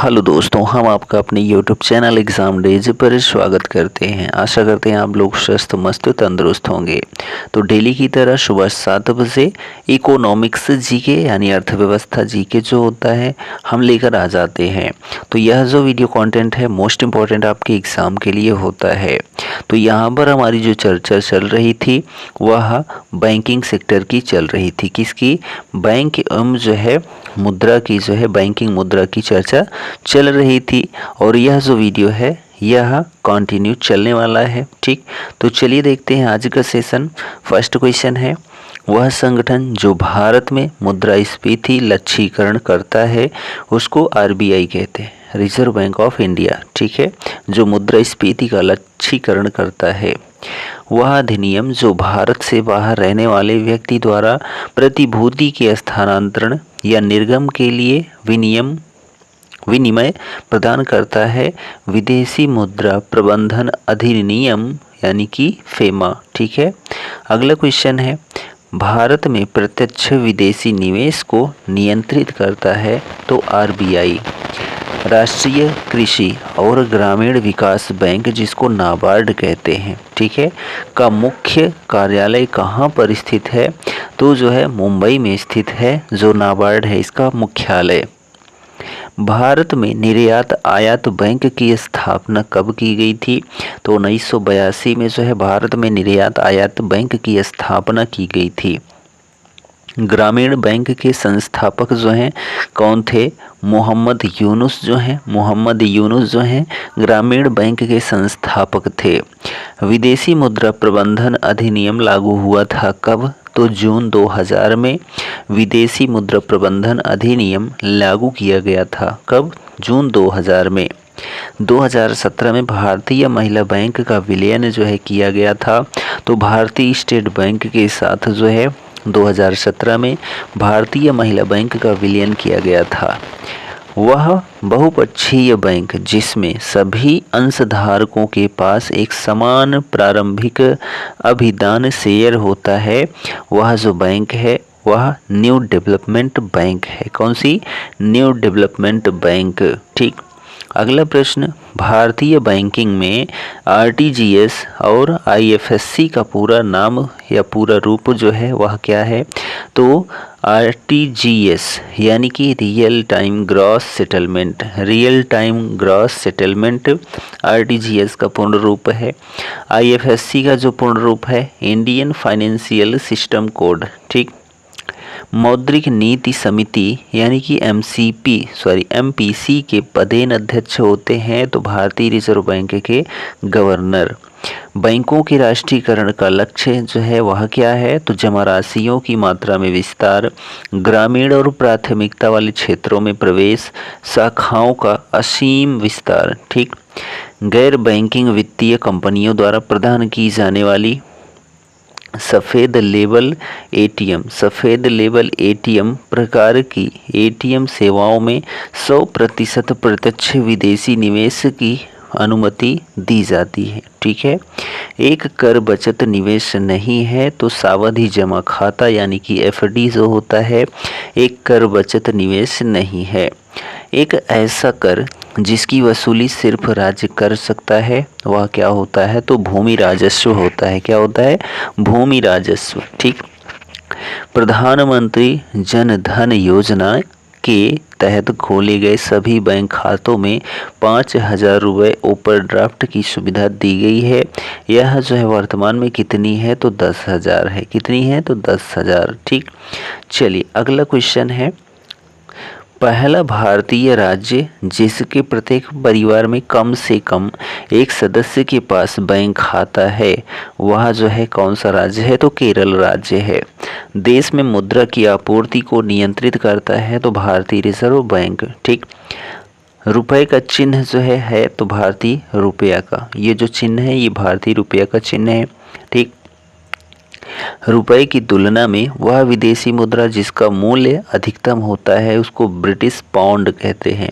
Hello दोस्तों, हम आपका अपने YouTube चैनल एग्ज़ाम डेज पर स्वागत करते हैं। आशा करते हैं आप लोग स्वस्थ मस्त तंदुरुस्त होंगे। तो डेली की तरह सुबह 7 बजे इकोनॉमिक्स जीके यानी अर्थव्यवस्था जीके जो होता है हम लेकर आ जाते हैं। तो यह जो वीडियो कंटेंट है मोस्ट इम्पॉर्टेंट आपके एग्ज़ाम के लिए होता है। तो यहाँ पर हमारी जो चर्चा चल रही थी वह बैंकिंग सेक्टर की चल रही थी। किसकी? बैंक एवं जो है मुद्रा की, जो है बैंकिंग मुद्रा की चर्चा चल रही थी। और यह जो वीडियो है यह कंटिन्यू चलने वाला है। ठीक, तो चलिए देखते हैं आज का सेशन। फर्स्ट क्वेश्चन है, वह संगठन जो भारत में मुद्रास्फीति लक्ष्यीकरण करता है उसको आरबीआई कहते हैं, रिजर्व बैंक ऑफ इंडिया। ठीक है, जो मुद्रास्फीति का लक्ष्यीकरण करता है। वह अधिनियम जो भारत से बाहर रहने वाले व्यक्ति द्वारा प्रतिभूति के स्थानांतरण या निर्गम के लिए विनिमय प्रदान करता है, विदेशी मुद्रा प्रबंधन अधिनियम यानी कि फेमा। ठीक है, अगला क्वेश्चन है, भारत में प्रत्यक्ष विदेशी निवेश को नियंत्रित करता है तो आरबीआई। राष्ट्रीय कृषि और ग्रामीण विकास बैंक, जिसको नाबार्ड कहते हैं, ठीक है, का मुख्य कार्यालय कहाँ पर स्थित है? तो जो है मुंबई में स्थित है, जो नाबार्ड है इसका मुख्यालय। भारत में निर्यात आयात बैंक की स्थापना कब की गई थी? तो 1982 में जो है भारत में निर्यात आयात बैंक की स्थापना की गई थी। ग्रामीण बैंक के संस्थापक जो हैं कौन थे? मोहम्मद यूनुस जो हैं ग्रामीण बैंक के संस्थापक थे। विदेशी मुद्रा प्रबंधन अधिनियम लागू हुआ था कब? तो जून 2000 में विदेशी मुद्रा प्रबंधन अधिनियम लागू किया गया था। कब? जून 2000 में। 2017 में भारतीय महिला बैंक का विलयन जो है किया गया था। तो भारतीय स्टेट बैंक के साथ जो है 2017 में भारतीय महिला बैंक का विलयन किया गया था। वह बहुपक्षीय बैंक जिसमें सभी अंशधारकों के पास एक समान प्रारंभिक अभिदान शेयर होता है, वह जो बैंक है वह न्यू डेवलपमेंट बैंक है। कौन सी? New development bank. ठीक, अगला प्रश्न, भारतीय बैंकिंग में आरटीजीएस और आईएफएससी का पूरा नाम या पूरा रूप जो है वह क्या है? तो आरटीजीएस यानी कि real time gross settlement RTGS का पूर्ण रूप है। आईएफएससी का जो पूर्ण रूप है इंडियन फाइनेंशियल सिस्टम कोड। ठीक, मौद्रिक नीति समिति यानी कि एमपीसी के पदेन अध्यक्ष होते हैं तो भारतीय रिजर्व बैंक के गवर्नर। बैंकों के राष्ट्रीयकरण का लक्ष्य जो है वह क्या है? तो जमा राशियों की मात्रा में विस्तार, ग्रामीण और प्राथमिकता वाले क्षेत्रों में प्रवेश, शाखाओं का असीम विस्तार। ठीक, गैर बैंकिंग वित्तीय कंपनियों द्वारा प्रदान की जाने वाली सफ़ेद लेबल एटीएम प्रकार की एटीएम सेवाओं में 100% प्रत्यक्ष विदेशी निवेश की अनुमति दी जाती है। ठीक है, एक कर बचत निवेश नहीं है तो सावधि जमा खाता यानी कि एफडी जो होता है एक कर बचत निवेश नहीं है। एक ऐसा कर जिसकी वसूली सिर्फ राज्य कर सकता है वह क्या होता है? तो भूमि राजस्व होता है। क्या होता है? भूमि राजस्व। ठीक, प्रधानमंत्री जन धन योजना के तहत खोले गए सभी बैंक खातों में 5,000 रुपये ओवरड्राफ्ट की सुविधा दी गई है। यह जो है वर्तमान में कितनी है? तो 10,000 है। कितनी है? तो 10,000। ठीक, चलिए अगला क्वेश्चन है, पहला भारतीय राज्य जिसके प्रत्येक परिवार में कम से कम एक सदस्य के पास बैंक खाता है वह जो है कौन सा राज्य है? तो केरल राज्य है। देश में मुद्रा की आपूर्ति को नियंत्रित करता है तो भारतीय रिजर्व बैंक। ठीक, रुपए का चिन्ह जो है तो भारतीय रुपया का, ये जो चिन्ह है ये भारतीय रुपया का चिन्ह है। ठीक, रुपए की तुलना में वह विदेशी मुद्रा जिसका मूल्य अधिकतम होता है उसको ब्रिटिश पाउंड कहते हैं।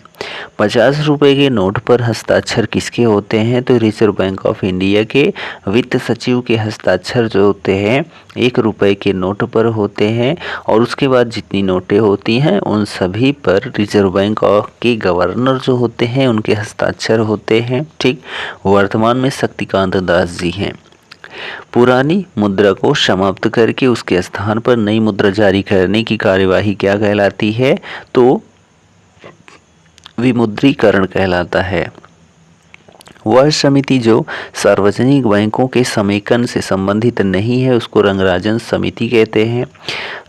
50 रुपए के नोट पर हस्ताक्षर किसके होते हैं? तो रिजर्व बैंक ऑफ इंडिया के वित्त सचिव के हस्ताक्षर जो होते हैं 1 रुपए के नोट पर होते हैं, और उसके बाद जितनी नोटें होती हैं उन सभी पर रिजर्व बैंक के गवर्नर जो होते हैं उनके हस्ताक्षर होते हैं। ठीक, वर्तमान में शक्तिकांत दास जी हैं। पुरानी मुद्रा को समाप्त करके उसके स्थान पर नई मुद्रा जारी करने की कार्यवाही क्या कहलाती है? तो विमुद्रीकरण कहलाता है। वह समिति जो सार्वजनिक बैंकों के समेकन से संबंधित नहीं है उसको रंगराजन समिति कहते हैं।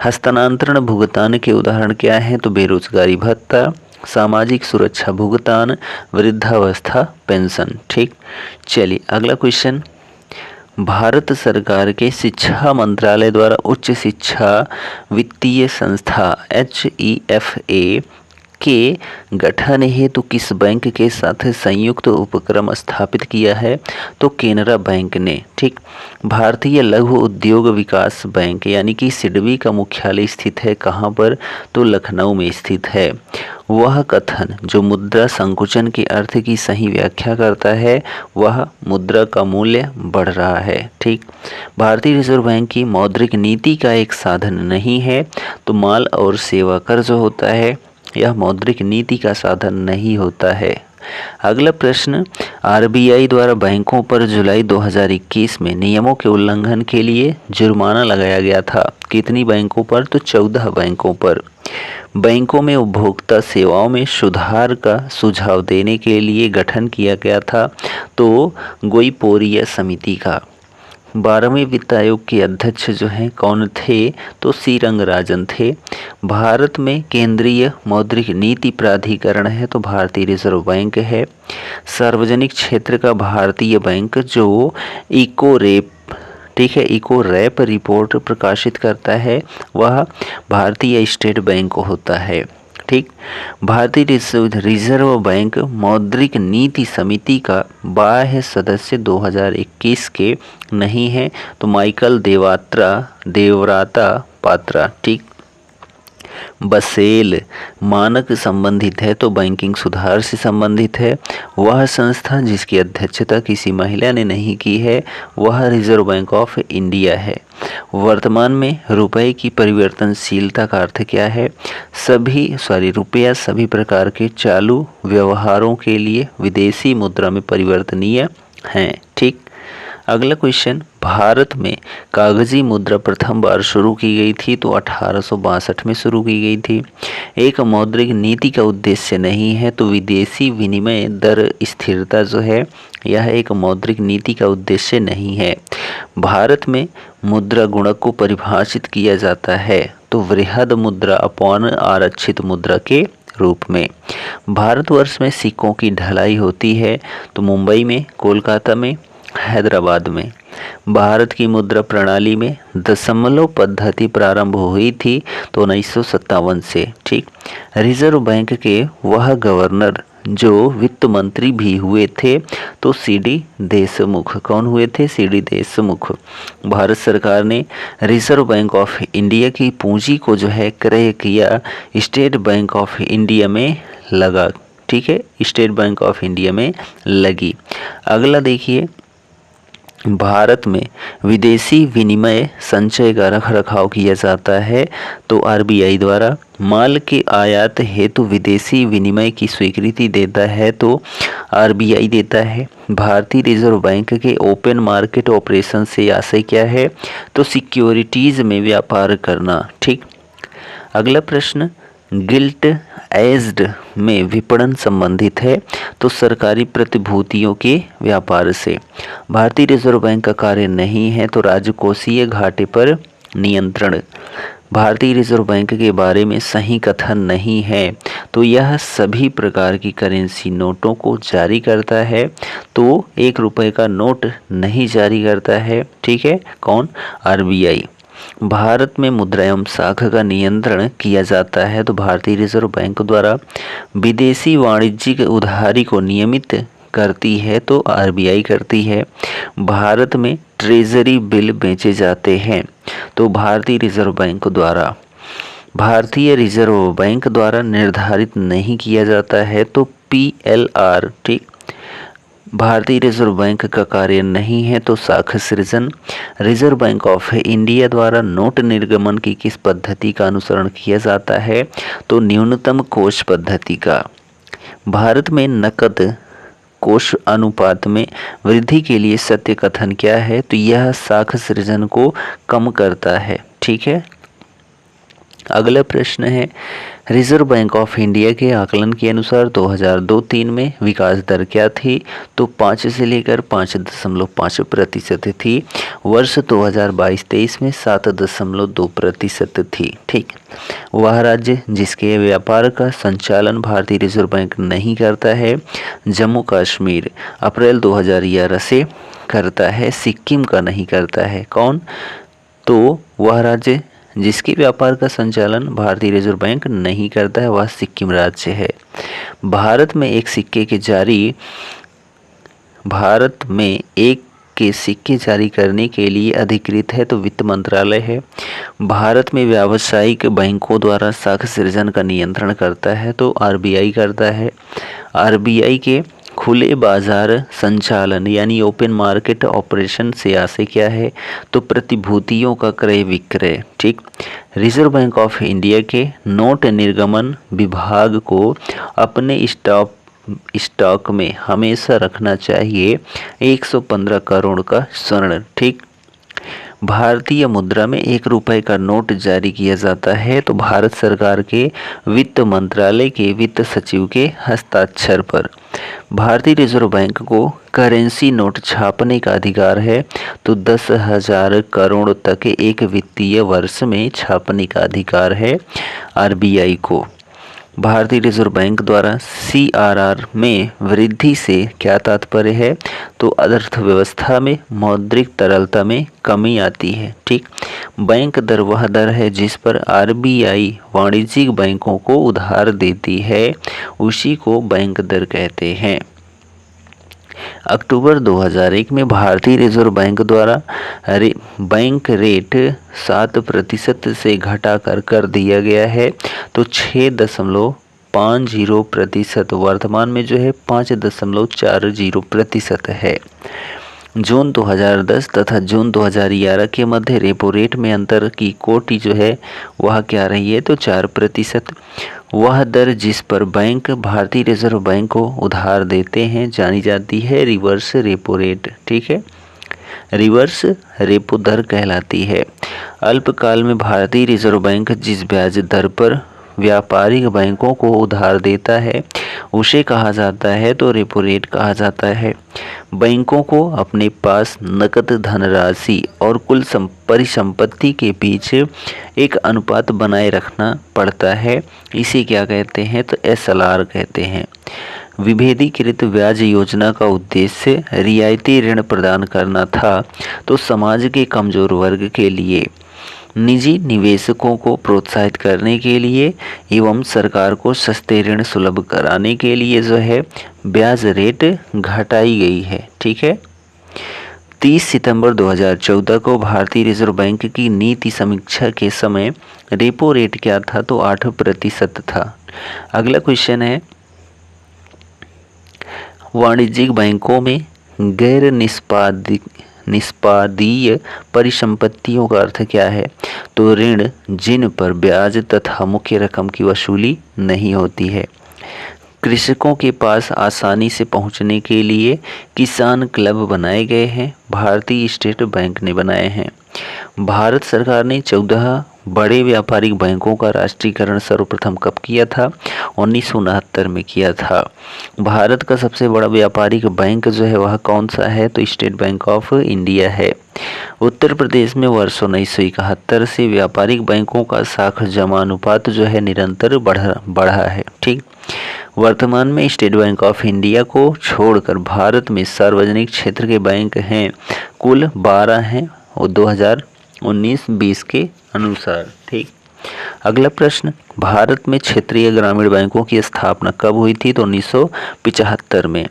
हस्तांतरण भुगतान के उदाहरण क्या हैं? तो बेरोजगारी भत्ता, सामाजिक सुरक्षा भुगतान, वृद्धावस्था पेंशन। ठीक, चलिए अगला क्वेश्चन। भारत सरकार के शिक्षा मंत्रालय द्वारा उच्च शिक्षा वित्तीय संस्था HEFA के गठन हेतु किस बैंक के साथ संयुक्त उपक्रम स्थापित किया है? तो केनरा बैंक ने। ठीक, भारतीय लघु उद्योग विकास बैंक यानी कि सिडबी का मुख्यालय स्थित है कहाँ पर? तो लखनऊ में स्थित है। वह कथन जो मुद्रा संकुचन के अर्थ की सही व्याख्या करता है वह मुद्रा का मूल्य बढ़ रहा है। ठीक, भारतीय रिजर्व बैंक की मौद्रिक नीति का एक साधन नहीं है, तो माल और सेवा कर जो होता है यह मौद्रिक नीति का साधन नहीं होता है। अगला प्रश्न, RBI द्वारा बैंकों पर जुलाई 2021 में नियमों के उल्लंघन के लिए जुर्माना लगाया गया था। कितनी बैंकों पर? तो 14 बैंकों पर। बैंकों में उपभोक्ता सेवाओं में सुधार का सुझाव देने के लिए गठन किया गया था तो गोईपोरिया समिति का। 12वें वित्त आयोग के अध्यक्ष जो हैं कौन थे? तो सी रंगराजन थे। भारत में केंद्रीय मौद्रिक नीति प्राधिकरण है तो भारतीय रिजर्व बैंक है। सार्वजनिक क्षेत्र का भारतीय बैंक जो इकोरेप, ठीक है, इकोरैप रिपोर्ट प्रकाशित करता है वह भारतीय स्टेट बैंक होता है। ठीक, भारतीय रिजर्व बैंक मौद्रिक नीति समिति का बाह्य सदस्य 2021 के नहीं है तो माइकल देवराता पात्रा। ठीक, बसेल मानक संबंधित है तो बैंकिंग सुधार से संबंधित है। वह संस्था जिसकी अध्यक्षता किसी महिला ने नहीं की है वह रिजर्व बैंक ऑफ इंडिया है। वर्तमान में रुपए की परिवर्तनशीलता का अर्थ क्या है? रुपया सभी प्रकार के चालू व्यवहारों के लिए विदेशी मुद्रा में परिवर्तनीय है। ठीक, अगला क्वेश्चन, भारत में कागजी मुद्रा प्रथम बार शुरू की गई थी तो 1862 में शुरू की गई थी। एक मौद्रिक नीति का उद्देश्य नहीं है तो विदेशी विनिमय दर स्थिरता जो है यह एक मौद्रिक नीति का उद्देश्य नहीं है। भारत में मुद्रा गुणक को परिभाषित किया जाता है तो वृहद मुद्रा अपॉन आरक्षित मुद्रा के रूप में। भारतवर्ष में सिक्कों की ढलाई होती है तो मुंबई में, कोलकाता में, हैदराबाद में। भारत की मुद्रा प्रणाली में दशमलव पद्धति प्रारंभ हुई थी तो 1957 से। ठीक, रिजर्व बैंक के वह गवर्नर जो वित्त मंत्री भी हुए थे तो CD देशमुख। कौन हुए थे? CD देशमुख। भारत सरकार ने रिजर्व बैंक ऑफ इंडिया की पूंजी को जो है क्रय किया स्टेट बैंक ऑफ इंडिया में लगा। ठीक है, स्टेट बैंक ऑफ इंडिया में लगी। अगला देखिए, भारत में विदेशी विनिमय संचय का रख रखाव किया जाता है तो RBI द्वारा। माल के आयात हेतु विदेशी विनिमय की स्वीकृति देता है तो RBI देता है। भारतीय रिजर्व बैंक के ओपन मार्केट ऑपरेशन से आशय क्या है? तो सिक्योरिटीज में व्यापार करना। ठीक, अगला प्रश्न, गिल्ट एज्ड में विपणन संबंधित है तो सरकारी प्रतिभूतियों के व्यापार से। भारतीय रिजर्व बैंक का कार्य नहीं है तो राजकोषीय घाटे पर नियंत्रण। भारतीय रिजर्व बैंक के बारे में सही कथन नहीं है तो यह सभी प्रकार की करेंसी नोटों को जारी करता है तो 1 रुपए का नोट नहीं जारी करता है। ठीक है, कौन? RBI। भारत में मुद्रा एवं साख का नियंत्रण किया जाता है तो भारतीय रिजर्व बैंक द्वारा। विदेशी वाणिज्यिक उधारी को नियमित करती है तो आरबीआई करती है। भारत में ट्रेजरी बिल बेचे जाते हैं तो भारतीय रिजर्व बैंक द्वारा। भारतीय रिजर्व बैंक द्वारा निर्धारित नहीं किया जाता है तो पीएलआर। ठीक, भारतीय रिजर्व बैंक का कार्य नहीं है तो शाखा सृजन। रिजर्व बैंक ऑफ इंडिया द्वारा नोट निर्गमन की किस पद्धति का अनुसरण किया जाता है तो न्यूनतम कोष पद्धति का। भारत में नकद कोष अनुपात में वृद्धि के लिए सत्य कथन क्या है तो यह शाखा सृजन को कम करता है। ठीक है, अगला प्रश्न है, रिजर्व बैंक ऑफ इंडिया के आकलन के अनुसार 2002-03 में विकास दर क्या थी तो 5 से लेकर 5.5% थी। वर्ष 2022-23 में 7.2% थी। ठीक, वह राज्य जिसके व्यापार का संचालन भारतीय रिजर्व बैंक नहीं करता है जम्मू कश्मीर, अप्रैल 2011 से करता है, सिक्किम का नहीं करता है। कौन? तो वह राज्य जिसके व्यापार का संचालन भारतीय रिजर्व बैंक नहीं करता है वह सिक्किम राज्य है। भारत में एक सिक्के जारी करने के लिए अधिकृत है तो वित्त मंत्रालय है। भारत में व्यावसायिक बैंकों द्वारा शाखा सृजन का नियंत्रण करता है तो आरबीआई करता है। आरबीआई के खुले बाजार संचालन यानी ओपन मार्केट ऑपरेशन से आशय क्या है तो प्रतिभूतियों का क्रय विक्रय। ठीक, रिजर्व बैंक ऑफ इंडिया के नोट निर्गमन विभाग को अपने स्टॉक में हमेशा रखना चाहिए 115 करोड़ का स्वर्ण। ठीक, भारतीय मुद्रा में 1 रुपए का नोट जारी किया जाता है तो भारत सरकार के वित्त मंत्रालय के वित्त सचिव के हस्ताक्षर पर। भारतीय रिजर्व बैंक को करेंसी नोट छापने का अधिकार है तो 10,000 करोड़ तक एक वित्तीय वर्ष में छापने का अधिकार है आरबीआई को। भारतीय रिजर्व बैंक द्वारा सीआरआर में वृद्धि से क्या तात्पर्य है तो अर्थव्यवस्था में मौद्रिक तरलता में कमी आती है। ठीक, बैंक दर वह दर है जिस पर आरबीआई वाणिज्यिक बैंकों को उधार देती है, उसी को बैंक दर कहते हैं। अक्टूबर 2001 में भारतीय रिजर्व बैंक द्वारा बैंक रेट 7% से घटाकर कर दिया गया है तो 6.50%, वर्तमान में जो है 5.40% है। जून 2010 तथा जून 2011 के मध्य रेपो रेट में अंतर की कोटि जो है वह क्या रही है तो 4%। वह दर जिस पर बैंक भारतीय रिजर्व बैंक को उधार देते हैं जानी जाती है रिवर्स रेपो रेट। ठीक है, रिवर्स रेपो दर कहलाती है। अल्पकाल में भारतीय रिजर्व बैंक जिस ब्याज दर पर व्यापारिक बैंकों को उधार देता है उसे कहा जाता है तो रेपो रेट कहा जाता है। बैंकों को अपने पास नकद धनराशि और कुल परिसंपत्ति के बीच एक अनुपात बनाए रखना पड़ता है, इसे क्या कहते हैं तो एसएलआर कहते हैं। विभेदीकृत ब्याज योजना का उद्देश्य रियायती ऋण प्रदान करना था तो समाज के कमजोर वर्ग के लिए, निजी निवेशकों को प्रोत्साहित करने के लिए एवं सरकार को सस्ते ऋण सुलभ कराने के लिए जो है ब्याज रेट घटाई गई है। ठीक है, 30 सितंबर 2014 को भारतीय रिजर्व बैंक की नीति समीक्षा के समय रेपो रेट क्या था तो 8% था। अगला क्वेश्चन है, वाणिज्यिक बैंकों में गैर निष्पादीय परिसंपत्तियों का अर्थ क्या है तो ऋण जिन पर ब्याज तथा मुख्य रकम की वसूली नहीं होती है। कृषकों के पास आसानी से पहुंचने के लिए किसान क्लब बनाए गए हैं, भारतीय स्टेट बैंक ने बनाए हैं। भारत सरकार ने 14 बड़े व्यापारिक बैंकों का राष्ट्रीयकरण सर्वप्रथम कब किया था 1969 में किया था। भारत का सबसे बड़ा व्यापारिक बैंक जो है वह कौन सा है तो स्टेट बैंक ऑफ इंडिया है। उत्तर प्रदेश में वर्ष 1971 से व्यापारिक बैंकों का साख जमा अनुपात जो है निरंतर बढ़ा है। ठीक, वर्तमान में स्टेट बैंक ऑफ इंडिया को छोड़कर भारत में सार्वजनिक क्षेत्र के बैंक हैं कुल 12 हैं और 2019-20 के अनुसार। ठीक, अगला प्रश्न, भारत में क्षेत्रीय ग्रामीण बैंकों की स्थापना कब हुई थी? तो 1975 में।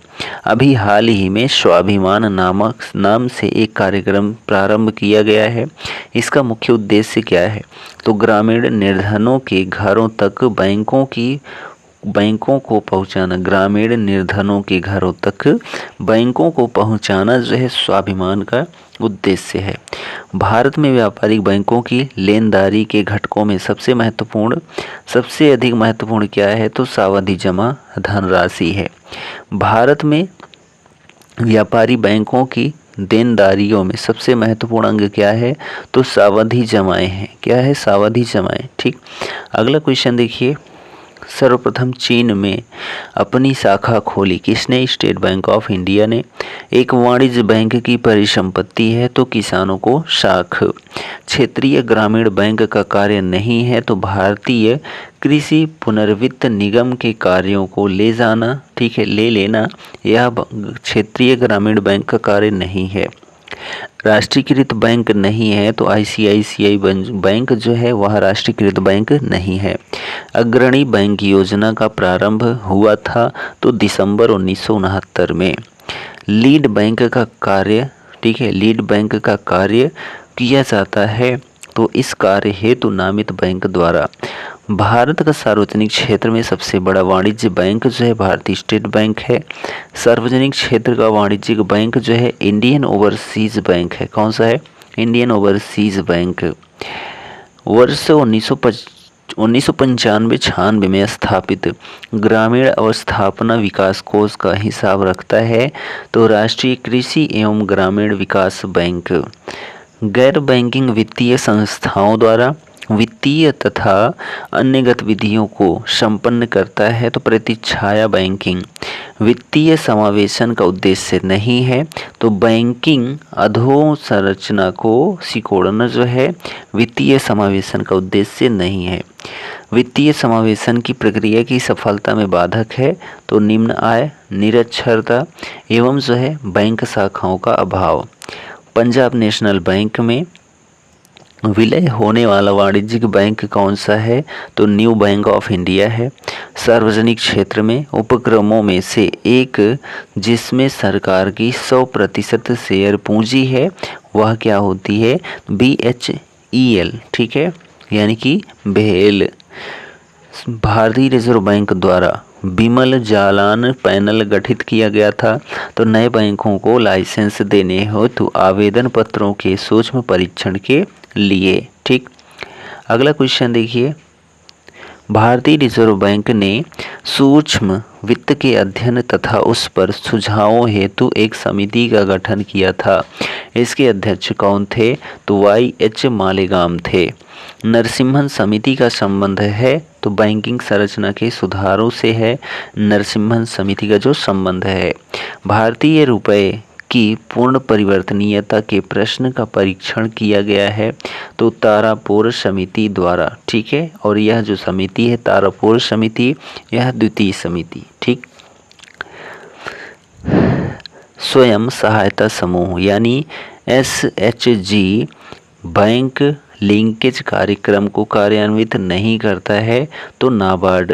अभी हाल ही में स्वाभिमान नाम से एक कार्यक्रम प्रारंभ किया गया है। इसका मुख्य उद्देश्य क्या है? तो ग्रामीण निर्धनों के घरों तक बैंकों को पहुंचाना, ग्रामीण निर्धनों के घरों तक बैंकों को पहुंचाना जो है स्वाभिमान का उद्देश्य है। भारत में व्यापारिक बैंकों की लेनदारी के घटकों में सबसे अधिक महत्वपूर्ण क्या है? तो सावधि जमा धनराशि है। भारत में व्यापारी बैंकों की देनदारियों में सबसे महत्वपूर्ण अंग क्या है? तो सावधि जमाएं हैं। क्या है? सावधि जमाएं। ठीक। अगला क्वेश्चन देखिए, सर्वप्रथम चीन में अपनी शाखा खोली किसने? स्टेट बैंक ऑफ इंडिया ने। एक वाणिज्य बैंक की परिसंपत्ति है तो किसानों को साख। क्षेत्रीय ग्रामीण बैंक का कार्य नहीं है तो भारतीय कृषि पुनर्वित्त निगम के कार्यों को ले जाना, ठीक है, ले लेना, यह क्षेत्रीय ग्रामीण बैंक का कार्य नहीं है। राष्ट्रीयकृत बैंक नहीं है तो आईसीआईसीआई बैंक जो है वह राष्ट्रीयकृत बैंक नहीं है। अग्रणी बैंक योजना का प्रारंभ हुआ था तो दिसंबर 1969 में। लीड बैंक का कार्य, ठीक है, लीड बैंक का कार्य किया जाता है तो इस कार्य हेतु नामित बैंक द्वारा। भारत का सार्वजनिक क्षेत्र में सबसे बड़ा वाणिज्य बैंक जो है भारतीय स्टेट बैंक है। सार्वजनिक क्षेत्र का वाणिज्यिक बैंक जो है इंडियन ओवरसीज बैंक है। कौन सा है? Indian overseas bank. वर्ष 1995-96 में स्थापित ग्रामीण अवस्थापना विकास कोष का हिसाब रखता है तो राष्ट्रीय कृषि एवं ग्रामीण विकास बैंक। गैर बैंकिंग वित्तीय संस्थाओं द्वारा वित्तीय तथा अन्य गतिविधियों को संपन्न करता है तो प्रतिछाया बैंकिंग। वित्तीय समावेशन का उद्देश्य नहीं है तो बैंकिंग अधोसंरचना को सिकोड़ना जो है वित्तीय समावेशन का उद्देश्य नहीं है। वित्तीय समावेशन की प्रक्रिया की सफलता में बाधक है तो निम्न आय, निरक्षरता एवं जो है बैंक शाखाओं का अभाव। पंजाब नेशनल बैंक में विलय होने वाला वाणिज्यिक बैंक कौन सा है? तो न्यू बैंक ऑफ इंडिया है। सार्वजनिक क्षेत्र में उपक्रमों में से एक जिसमें सरकार की 100% शेयर पूंजी है वह क्या होती है? BHEL, ठीक है, यानी कि बेल। भारतीय रिजर्व बैंक द्वारा बिमल जालान पैनल गठित किया गया था तो नए बैंकों को लाइसेंस देने हेतु आवेदन पत्रों के सूक्ष्म परीक्षण के लिए। ठीक। अगला क्वेश्चन देखिए, भारतीय रिजर्व बैंक ने सूक्ष्म वित्त के अध्ययन तथा उस पर सुझावों हेतु एक समिति का गठन किया था। इसके अध्यक्ष कौन थे? तो YH मालेगाम थे। नरसिम्हन समिति का संबंध है तो बैंकिंग संरचना के सुधारों से है नरसिम्हन समिति का जो संबंध है। भारतीय रुपए की पूर्ण परिवर्तनीयता के प्रश्न का परीक्षण किया गया है तो तारापोर समिति द्वारा। ठीक है, और यह जो समिति है तारापोर समिति, यह द्वितीय समिति। ठीक। स्वयं सहायता समूह यानी SHG बैंक लिंकेज कार्यक्रम को कार्यान्वित नहीं करता है तो नाबार्ड।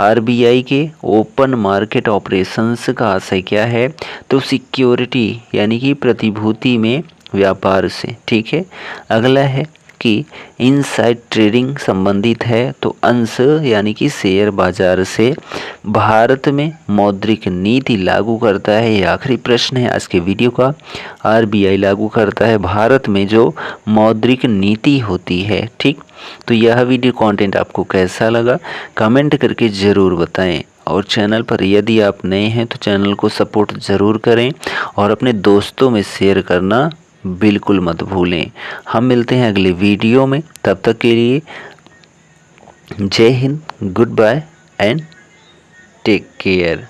RBI के ओपन मार्केट ऑपरेशंस का आशय क्या है? तो सिक्योरिटी यानी कि प्रतिभूति में व्यापार से। ठीक है। अगला है कि इनसाइड ट्रेडिंग संबंधित है तो अंश यानी कि शेयर बाजार से। भारत में मौद्रिक नीति लागू करता है, ये आखिरी प्रश्न है आज के वीडियो का। RBI लागू करता है भारत में जो मौद्रिक नीति होती है। ठीक। तो यह वीडियो कंटेंट आपको कैसा लगा कमेंट करके ज़रूर बताएं, और चैनल पर यदि आप नए हैं तो चैनल को सपोर्ट ज़रूर करें और अपने दोस्तों में शेयर करना बिल्कुल मत भूलें। हम मिलते हैं अगले वीडियो में, तब तक के लिए Jai Hind, good bye and take care.